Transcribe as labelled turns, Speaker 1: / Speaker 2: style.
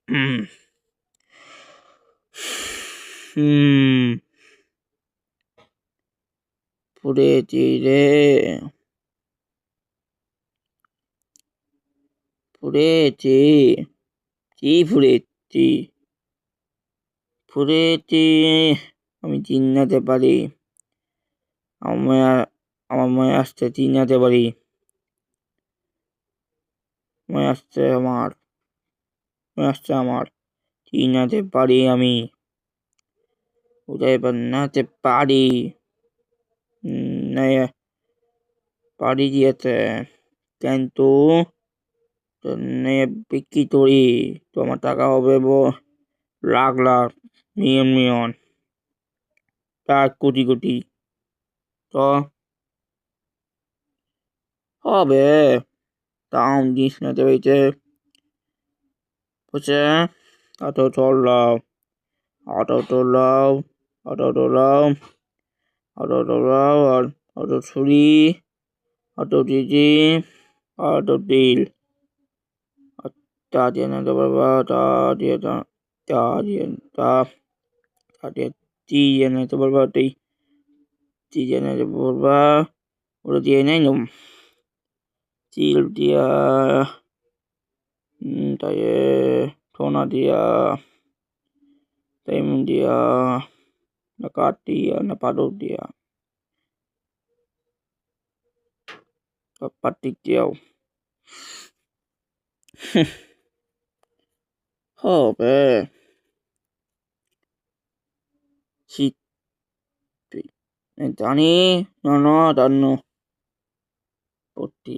Speaker 1: 음, 음, 브레질에, 브레질, 브레질, 브레질, আমি চিনাতে পারি, আমার আমার মনে আসছে চিনাতে পারি, মনে আসছে আমার, মনে আসছে আমার, চিনাতে পারি আমি, উদয় বানাতে পারি, না পারি দিয়েছে, কিন্তু বিক্রি করি, তোমার টাকা হবে লাখ লাখ, মিলিয়ন মিলিয়ন, লাখ কোটি কোটি, তো হবে, তাও জিনিস নিতে পেরেছে, বুঝছে, অটো চললাম, অটো চললাম, অটো চললাম, অটো চললাম, আর অটো ছুরি, অটো দিদি, অটো ডিল, তা দিয়ে নিতে পারবা, তা দিয়ে তা দিয়ে তা তা দিয়ে দিয়ে নিতে পারবা, দিয়ে নিতে পারবা, ওটা দিয়ে নিলাম, চিল দিয়া, তাই সোনা দিয়া, ডায়মন্ড দিয়া, না কাঠ দিয়া, না পাথর দিয়া, প্লাস্টিক দিয়াও হবে, শীত জানি, না না জানো সত্যি